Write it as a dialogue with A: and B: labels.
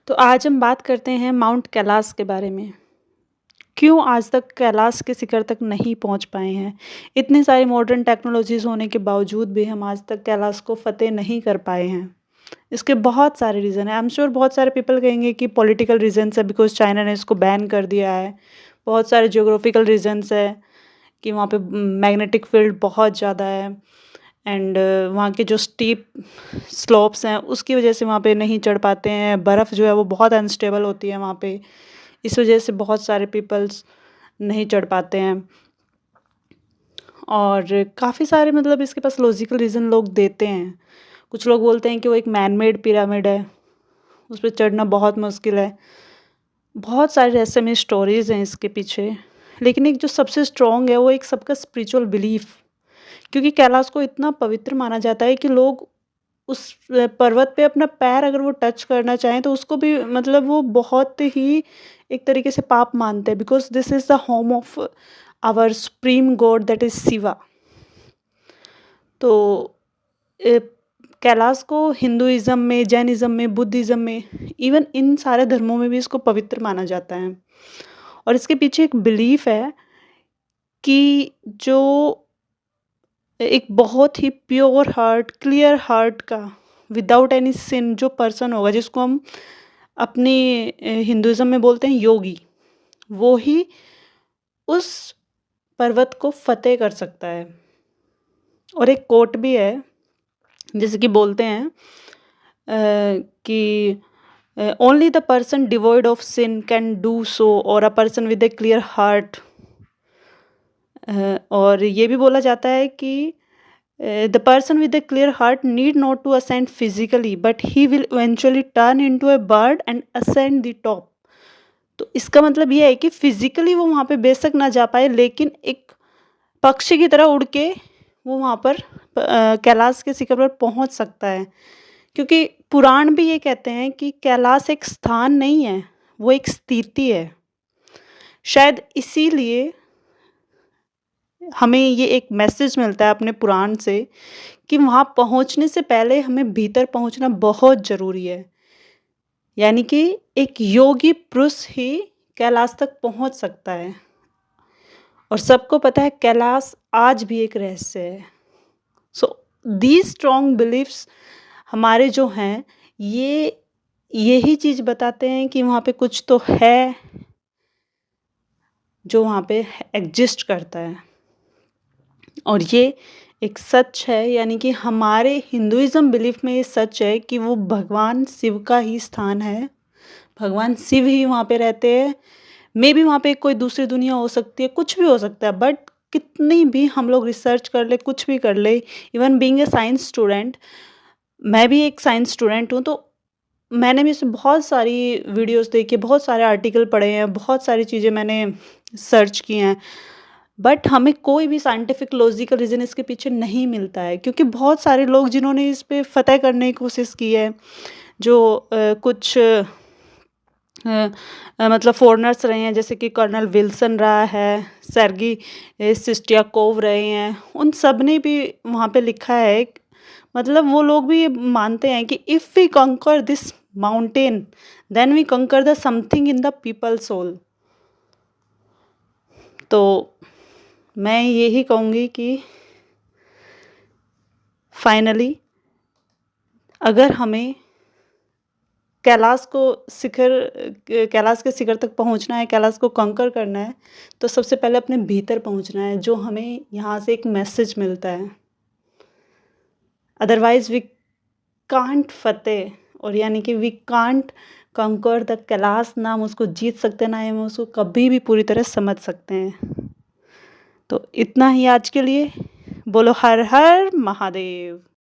A: तो आज हम बात करते हैं माउंट कैलाश के बारे में। क्यों आज तक कैलाश के शिखर तक नहीं पहुंच पाए हैं? इतनी सारी मॉडर्न टेक्नोलॉजीज़ होने के बावजूद भी हम आज तक कैलाश को फ़तेह नहीं कर पाए हैं। इसके बहुत सारे रीज़न हैं। आई एम श्योर बहुत सारे पीपल कहेंगे कि पॉलिटिकल रीज़न्स है बिकॉज़ चाइना ने इसको बैन कर दिया है। बहुत सारे ज्योग्राफिकल रीज़न्स है कि वहाँ पे मैग्नेटिक फील्ड बहुत ज़्यादा है एंड वहाँ के जो स्टीप स्लोप्स हैं उसकी वजह से वहाँ पे नहीं चढ़ पाते हैं। बर्फ़ जो है वो बहुत अनस्टेबल होती है वहाँ पे। इस वजह से बहुत सारे पीपल्स नहीं चढ़ पाते हैं और काफ़ी सारे मतलब इसके पास लॉजिकल रीज़न लोग देते हैं। कुछ लोग बोलते हैं कि वो एक मैन मेड पिरामिड है, उस पे चढ़ना बहुत मुश्किल है। बहुत सारे रहस्यमय स्टोरीज़ हैं इसके पीछे, लेकिन एक जो सबसे स्ट्रॉन्ग है वो एक सबका स्पिरिचुअल बिलीफ, क्योंकि कैलाश को इतना पवित्र माना जाता है कि लोग उस पर्वत पे अपना पैर अगर वो टच करना चाहें तो उसको भी मतलब वो बहुत ही एक तरीके से पाप मानते हैं because this is the home of our supreme god that is Shiva. तो ए, कैलाश को हिंदुइज़्म में, जैनिज़्म में, बुद्धिज़्म में, इवन इन सारे धर्मों में भी इसको पवित्र माना जाता है और इसके पीछे एक बिलीफ है कि जो एक बहुत ही प्योर हार्ट, क्लियर हार्ट का, विदाउट एनी सिन जो पर्सन होगा, जिसको हम अपनी हिंदुइज़्म में बोलते हैं योगी, वो ही उस पर्वत को फ़तेह कर सकता है। और एक कोट भी है, जैसे कि बोलते हैं कि only the person devoid of sin can do so और a person with a clear heart. और ये भी बोला जाता है कि the person with a clear heart need not to ascend physically but he will eventually turn into a bird and ascend the top। तो इसका मतलब ये है कि फिजिकली वो वहाँ पे बेशक ना जा पाए, लेकिन एक पक्षी की तरह उड़ के वो वहाँ पर कैलाश के शिखर पर पहुँच सकता है, क्योंकि पुराण भी ये कहते हैं कि कैलाश एक स्थान नहीं है, वो एक स्थिति है। शायद इसीलिए हमें ये एक मैसेज मिलता है अपने पुराण से कि वहाँ पहुँचने से पहले हमें भीतर पहुँचना बहुत ज़रूरी है। यानी कि एक योगी पुरुष ही कैलाश तक पहुँच सकता है और सबको पता है कैलाश आज भी एक रहस्य है। सो दीज स्ट्रॉन्ग बिलीफ्स हमारे जो हैं ये यही चीज़ बताते हैं कि वहाँ पे कुछ तो है जो वहाँ पे एग्जिस्ट करता है और ये एक सच है। यानी कि हमारे हिंदुइज़्म बिलीफ में ये सच है कि वो भगवान शिव का ही स्थान है, भगवान शिव ही वहाँ पे रहते हैं। मेबी वहाँ पे कोई दूसरी दुनिया हो सकती है, कुछ भी हो सकता है, बट कितनी भी हम लोग रिसर्च कर ले, कुछ भी कर ले, even being a science student, मैं भी एक साइंस स्टूडेंट हूँ, तो मैंने भी इसमें बहुत सारी वीडियोज़ देखी, बहुत सारे आर्टिकल पढ़े हैं, बहुत सारी चीज़ें मैंने सर्च की हैं, बट हमें कोई भी साइंटिफिक लॉजिकल रीज़न इसके पीछे नहीं मिलता है, क्योंकि बहुत सारे लोग जिन्होंने इस पे फ़तह करने की कोशिश की है, जो कुछ मतलब फ़ॉरेनर्स रहे हैं, जैसे कि कर्नल विल्सन रहा है, सेर्गी सिस्टियाकोव रहे हैं, उन सब ने भी वहाँ पे लिखा है। मतलब वो लोग भी ये मानते हैं कि if we conquer this mountain then we conquer the something in the people soul. तो मैं यही कहूँगी कि फाइनली अगर हमें कैलाश के शिखर तक पहुंचना है, कैलाश को कंकर करना है, तो सबसे पहले अपने भीतर पहुंचना है, जो हमें यहाँ से एक मैसेज मिलता है। अदरवाइज वी कांट फतेह, और यानी कि वी कांट कंकर द कैलाश, ना हम उसको जीत सकते, ना हम उसको कभी भी पूरी तरह समझ सकते हैं। तो इतना ही आज के लिए। बोलो हर हर महादेव।